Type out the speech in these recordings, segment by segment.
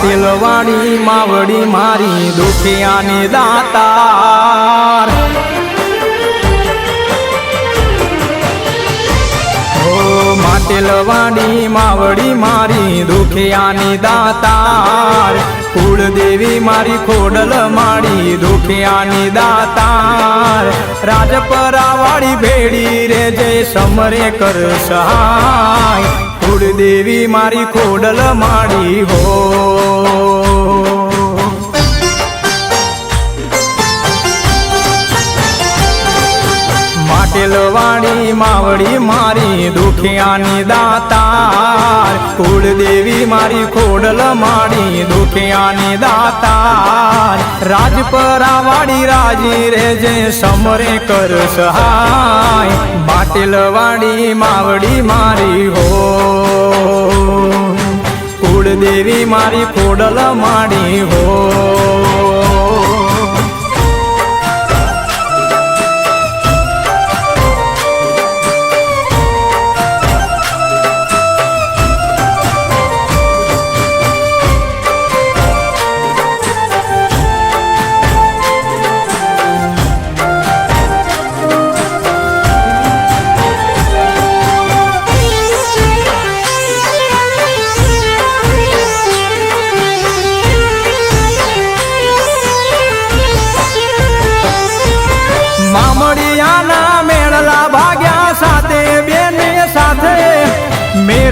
પાટીલવાડી માવડી મારી દુખિયાની દાતાર પાટીલવાડી માવડી મારી દુખિયાની દાતાર કુળદેવી મારી ખોડલ માડી દુખિયાની દાતાર રાજપરાવાળી ભેડી રે જય સમરે કર સહાય કુળદેવી મારી ખોડલ માડી હો પાટીલવાડી માવડી મારી દુખિયાની દાતાર કુળદેવી મારી ખોડલ માડી દુખિયાની દાતાર રાજપરાવાળી રાજી રે જે સમરે કર સહાય પાટીલવાડી માવડી મારી હો કુળદેવી મારી ખોડલ માડી હો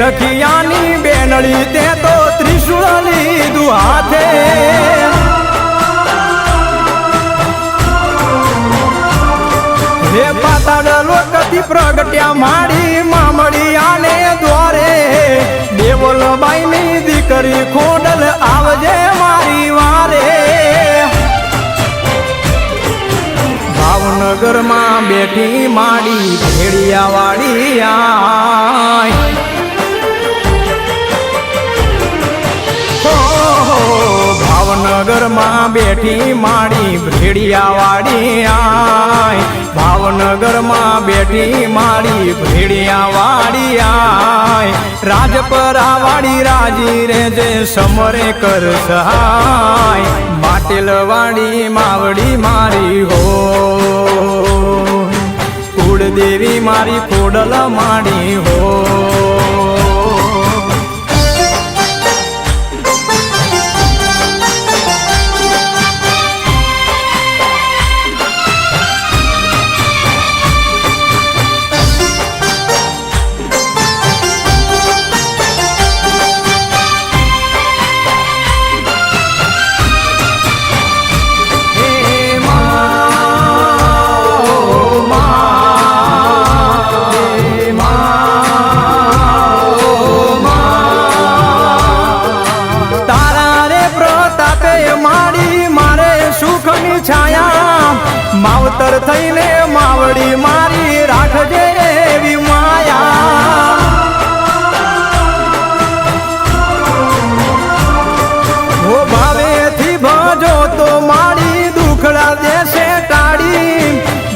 મેરખિયાની બેનળી તે તો ત્રિશુળ લીધું હાથે હે પાતાળ લોકથી પ્રગટ્યા માડી મામડિયાને દ્વારે દેવલબાઈની દીકરી ખોડલ આવજે મારી વારે ભાવનગરમાં બેઠી માડી ભેડિયાવાળી આય ભાવનગરમાં બેઠી માડી ભેડિયાવાળી આય ભાવનગરમાં બેઠી માડી ભેડિયાવાળી આય રાજપરાવાળી રાજી રે જે સમરે કર સહાય પાટીલવાડી માવડી મારી હો કુળદેવી મારી ખોડલ માડી હો માવતર થઈને માવડી મારી રાખજે એવી માયા હો ભાવેથી ભજો તો મારી દુખડા દેશે ટાળી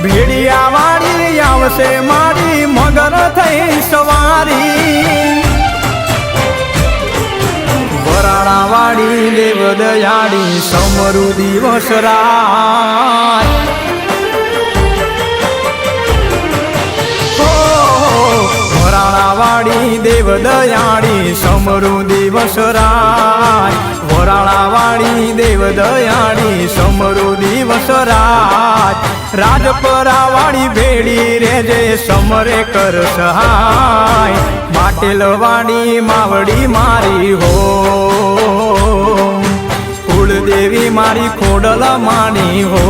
ભેડિયાવાળી આવશે મારી મગર થઈ સવારી વરાણાવાળી દેવદયાળી સમરુ દિવસ રાત વરાણાવાળી દેવદયાળી સમરુ દિવસ રાત વરાણાવાળી દેવદયાળી સમરુ દિવસ રાત રાજપરાવાળી ભેડી રે જે સમરે કર સહાય પાટીલવાડી માવડી મારી હો કુળદેવી મારી ખોડલ માની હો